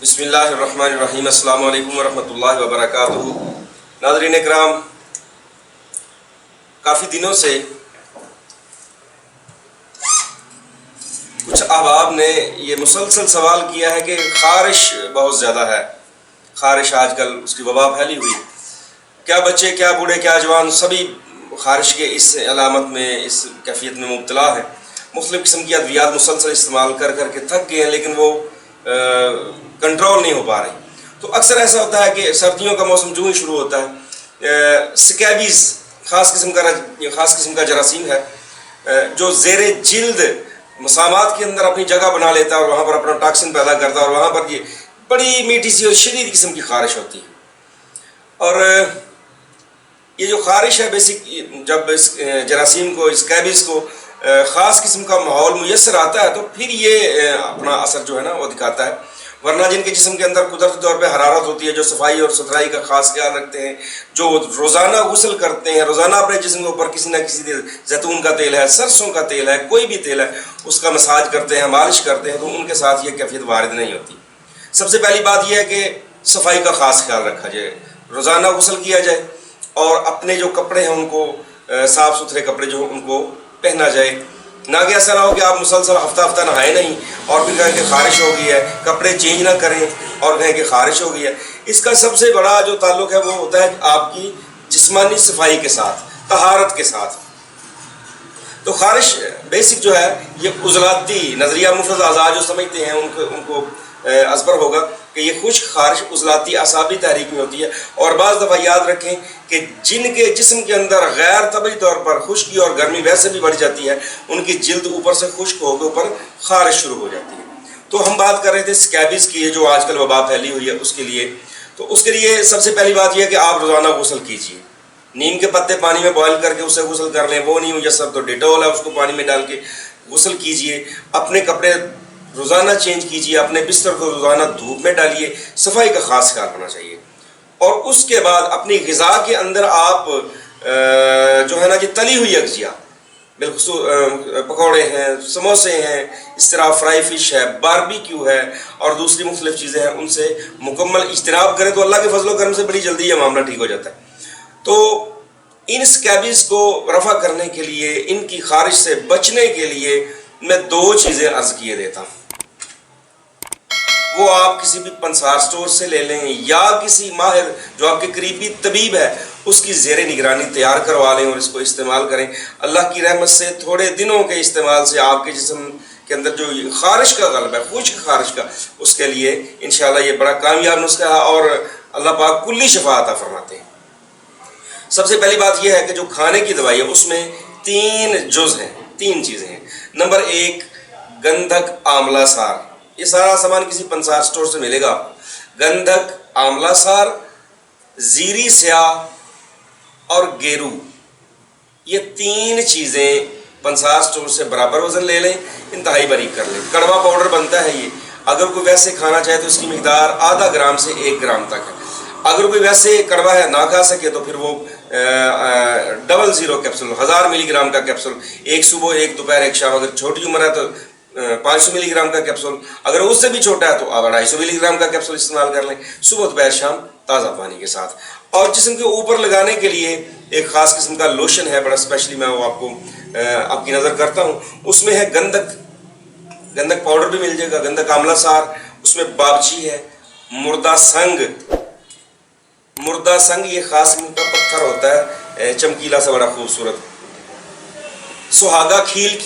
بسم اللہ الرحمن الرحیم. السلام علیکم ورحمۃ اللہ وبرکاتہ. ناظرین اکرام، کافی دنوں سے کچھ احباب نے یہ مسلسل سوال کیا ہے کہ خارش بہت زیادہ ہے. خارش آج کل اس کی وبا پھیلی ہوئی. کیا بچے، کیا بوڑھے، کیا جوان، سبھی خارش کے اس علامت میں، اس کیفیت میں مبتلا ہے. مختلف قسم کی ادویات مسلسل استعمال کر کر کے تھک گئے ہیں، لیکن وہ کنٹرول نہیں ہو پا رہی. تو اکثر ایسا ہوتا ہے کہ سردیوں کا موسم جو ہی شروع ہوتا ہے، سکیبیز خاص قسم کا جراثیم ہے جو زیر جلد مسامات کے اندر اپنی جگہ بنا لیتا ہے اور وہاں پر اپنا ٹاکسن پیدا کرتا ہے، اور وہاں پر یہ بڑی میٹھی سی اور شدید قسم کی خارش ہوتی ہے. اور یہ جو خارش ہے بیسک، جب اس جراثیم کو، اسکیبیز کو خاص قسم کا ماحول میسر آتا ہے تو پھر یہ اپنا اثر جو ہے نا وہ دکھاتا ہے. ورنہ جن کے جسم کے اندر قدرتی طور پہ حرارت ہوتی ہے، جو صفائی اور ستھرائی کا خاص خیال رکھتے ہیں، جو روزانہ غسل کرتے ہیں، روزانہ اپنے جسم کے اوپر کسی نہ کسی زیتون کا تیل ہے، سرسوں کا تیل ہے، کوئی بھی تیل ہے، اس کا مساج کرتے ہیں، مالش کرتے ہیں، تو ان کے ساتھ یہ کیفیت وارد نہیں ہوتی. سب سے پہلی بات یہ ہے کہ صفائی کا خاص خیال رکھا جائے، روزانہ غسل کیا جائے، اور اپنے جو کپڑے ہیں ان کو صاف ستھرے کپڑے جو ان کو پہنا جائے. نہ کہ ایسا نہ ہو کہ آپ مسلسل ہفتہ نہائے نہیں اور پھر کہیں کہ خارش ہو گئی ہے، کپڑے چینج نہ کریں اور کہیں کہ خارش ہو گئی ہے. اس کا سب سے بڑا جو تعلق ہے وہ ہوتا ہے آپ کی جسمانی صفائی کے ساتھ، طہارت کے ساتھ. تو خارش بیسک جو ہے یہ عضلاتی نظریہ مفرد اعضاء جو سمجھتے ہیں ان کو ازبر ہوگا کہ یہ خشک خارش عضلاتی اعصابی تحریک میں ہوتی ہے. اور بعض دفعہ یاد رکھیں کہ جن کے جسم کے اندر غیر طبعی طور پر خشکی اور گرمی ویسے بھی بڑھ جاتی ہے، ان کی جلد اوپر سے خشک ہو کے اوپر خارش شروع ہو جاتی ہے. تو ہم بات کر رہے تھے اسکیبیز کی، جو آج کل وبا پھیلی ہوئی ہے اس کے لیے. تو اس کے لیے سب سے پہلی بات یہ ہے کہ آپ روزانہ غسل کیجیے. نیم کے پتے پانی میں بوائل کر کے اسے غسل کر لیں، وہ نہیں میسر تو ڈیٹول ہے اس کو پانی میں ڈال کے غسل کیجیے. اپنے کپڑے روزانہ چینج کیجیے، اپنے بستر کو روزانہ دھوپ میں ڈالیے. صفائی کا خاص خیال ہونا چاہیے. اور اس کے بعد اپنی غذا کے اندر آپ جو ہے نا کہ تلی ہوئی اجزاء، بالخصوص پکوڑے ہیں، سموسے ہیں، اس طرح فرائی فش ہے، باربیکیو ہے اور دوسری مختلف چیزیں ہیں، ان سے مکمل اجتناب کریں تو اللہ کے فضل و کرم سے بڑی جلدی یہ معاملہ ٹھیک ہو جاتا ہے. تو ان اسکیبیز کو رفع کرنے کے لیے، ان کی خارش سے بچنے کے لیے میں 2 چیزیں عرض کیے دیتا ہوں. وہ آپ کسی بھی پنسار سٹور سے لے لیں یا کسی ماہر جو آپ کے قریبی طبیب ہے اس کی زیر نگرانی تیار کروا لیں اور اس کو استعمال کریں. اللہ کی رحمت سے تھوڑے دنوں کے استعمال سے آپ کے جسم کے اندر جو خارش کا غلبہ ہے، خشک خارش کا، اس کے لیے انشاءاللہ یہ بڑا کامیاب نسخہ ہے اور اللہ پاک کلی شفا عطا فرماتے ہیں. سب سے پہلی بات یہ ہے کہ جو کھانے کی دوائی ہے اس میں 3 جز ہیں، 3 چیزیں ہیں. نمبر 1 گندھک آملہ سار. یہ سارا سامان کسی پنسار سٹور سے ملے گا. گندھک آملہ سار، زیری سیاہ اور گیرو، یہ 3 چیزیں پنسار سٹور سے برابر وزن لے لیں، انتہائی باریک کر لیں. کڑوا پاؤڈر بنتا ہے یہ. اگر کوئی ویسے کھانا چاہے تو اس کی مقدار ½ گرام سے 1 گرام تک ہے. اگر کوئی ویسے کڑوا ہے نہ کھا سکے تو پھر وہ 00 کیپسول، 1000 ملی گرام کا کیپسول، 1 صبح 1 دوپہر 1 شام. اگر چھوٹی عمر ہے تو 500 ملی گرام کا کیپسول. اگر اس سے بھی چھوٹا ہے تو آپ 250 ملی گرام کا کیپسول استعمال کر لیں، صبح دوپہر شام تازہ پانی کے ساتھ. اور جسم کے اوپر لگانے کے لیے ایک خاص قسم کا لوشن ہے، بڑا اسپیشلی میں وہ آپ کو آپ کی نظر کرتا ہوں. اس میں ہے گندھک پاؤڈر بھی مل جائے گا، گندھک آملہ سار، اس میں بابچی ہے، مردہ سنگ یہ خاص قسم کا پتھر ہوتا ہے، چمکیلا سا بڑا خوبصورت. سہاگا کھیل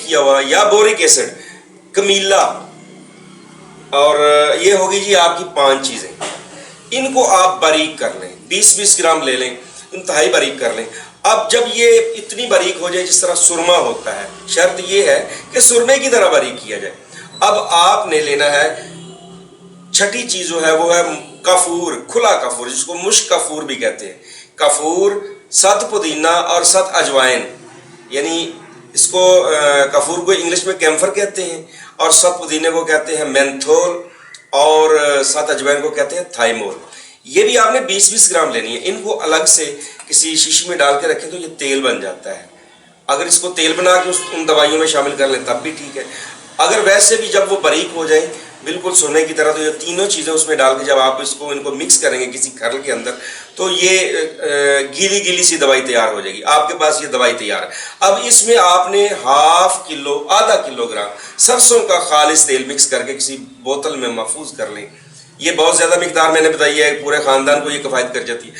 کیا ہوا یا بورک ایسڈ، کمیلا، اور یہ ہوگی جی آپ کی 5 چیزیں. ان کو آپ باریک کر لیں، 20 گرام لے لیں، انتہائی باریک کر لیں. اب جب یہ اتنی باریک ہو جائے جس طرح سرما ہوتا ہے، شرط یہ ہے کہ سرمے کی طرح باریک کیا جائے. اب آپ نے لینا ہے چھٹی چیز جو ہے وہ ہے کافور، کھلا کافور، جس کو مشک کافور بھی کہتے ہیں. کافور، 7 پودینہ اور 7 اجوائن، یعنی اس کو کافور کو انگلش میں کیمفر کہتے ہیں اور 7 پودینے کو کہتے ہیں مینتھول اور 7 اجوائن کو کہتے ہیں تھائیمول. یہ بھی آپ نے 20 گرام لینی ہے. ان کو الگ سے کسی شیشی میں ڈال کے رکھیں تو یہ تیل بن جاتا ہے. اگر اس کو تیل بنا کے ان دوائیوں میں شامل کر لیں تب بھی ٹھیک ہے. اگر ویسے بھی جب وہ باریک ہو جائیں بالکل سونے کی طرح، تو یہ تینوں چیزیں اس میں ڈال کے جب آپ ان کو مکس کریں گے کسی کھرل کے اندر، تو یہ گیلی گیلی سی دوائی تیار ہو جائے گی. آپ کے پاس یہ دوائی تیار ہے. اب اس میں آپ نے آدھا کلو گرام سرسوں کا خالص تیل مکس کر کے کسی بوتل میں محفوظ کر لیں. یہ بہت زیادہ مقدار میں نے بتائی ہے، پورے خاندان کو یہ کفایت کر جاتی ہے.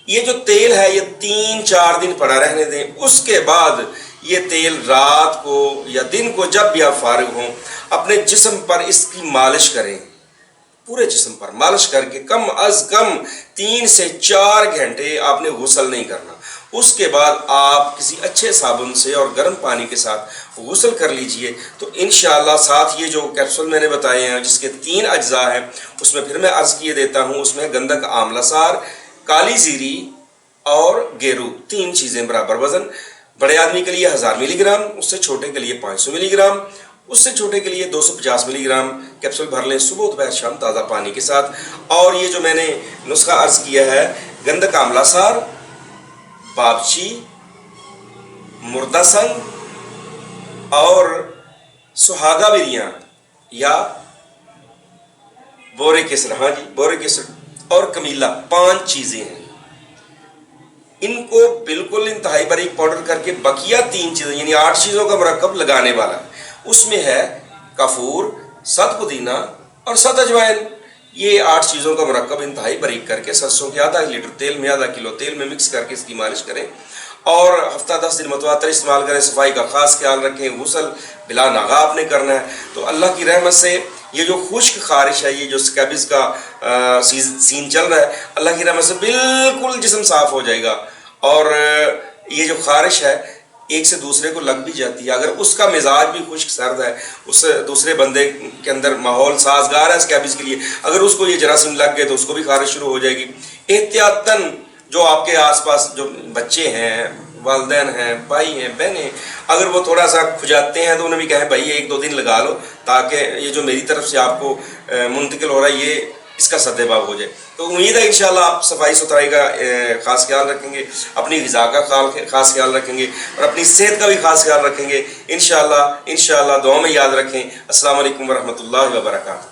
یہ جو تیل ہے یہ 3-4 دن پڑا رہنے دیں. اس کے بعد یہ تیل رات کو یا دن کو جب بھی آپ فارغ ہوں اپنے جسم پر اس کی مالش کریں. پورے جسم پر مالش کر کے کم از کم 3 سے 4 گھنٹے آپ نے غسل نہیں کرنا. اس کے بعد آپ کسی اچھے صابن سے اور گرم پانی کے ساتھ غسل کر لیجئے. تو انشاءاللہ ساتھ یہ جو کیپسول میں نے بتائے ہیں جس کے 3 اجزاء ہیں، اس میں پھر میں عرض کیے دیتا ہوں، اس میں گندک آملہ سار، کالی زیری اور گیرو، 3 چیزیں برابر وزن. بڑے آدمی کے لیے 1000 ملی گرام، اس سے چھوٹے کے لیے 500 ملی گرام، اس سے چھوٹے کے لیے 250 ملی گرام کیپسول بھر لیں صبح دوپہر شام تازہ پانی کے ساتھ. اور یہ جو میں نے نسخہ عرض کیا ہے، گندک آملہ سار، بابچی، مردہ سنگ اور سہاگا بریاں یا بورے کیسر، ہاں جی بورے کیسر اور کمیلا، 5 چیزیں ہیں. ان کو بالکل انتہائی باریک پاؤڈر کر کے بقیہ 3 چیزیں یعنی 8 چیزوں کا مرکب لگانے والا. اس میں ہے کافور، 7 پودینہ اور 7 اجوائن. یہ 8 چیزوں کا مرکب انتہائی باریک کر کے سرسوں کے آدھا لیٹر تیل میں، آدھا کلو تیل میں مکس کر کے اس کی مالش کریں اور ہفتہ 10 دن متواتر استعمال کریں. صفائی کا خاص خیال رکھیں. غسل بلا ناغہ آپ نے کرنا ہے. تو اللہ کی رحمت سے یہ جو خشک خارش ہے، یہ جو سکیبز کا سین چل رہا ہے، اللہ کی رحمت سے بالکل جسم صاف ہو جائے گا. اور یہ جو خارش ہے ایک سے دوسرے کو لگ بھی جاتی ہے. اگر اس کا مزاج بھی خشک سرد ہے، اس دوسرے بندے کے اندر ماحول سازگار ہے اسکیبز کے لیے، اگر اس کو یہ جراثیم لگ گئے تو اس کو بھی خارش شروع ہو جائے گی. احتیاطاً جو آپ کے آس پاس جو بچے ہیں، والدین ہیں، بھائی ہیں، بہن ہیں، اگر وہ تھوڑا سا کھجاتے ہیں تو انہیں بھی کہیں بھائی 1-2 دن لگا لو تاکہ یہ جو میری طرف سے آپ کو منتقل ہو رہا ہے یہ اس کا سدباب ہو جائے. تو امید ہے انشاءاللہ آپ صفائی ستھرائی کا خاص خیال رکھیں گے، اپنی غذا کا خاص خیال رکھیں گے اور اپنی صحت کا بھی خاص خیال رکھیں گے. انشاءاللہ دعاؤں میں یاد رکھیں. السلام علیکم ورحمۃ اللہ وبرکاتہ.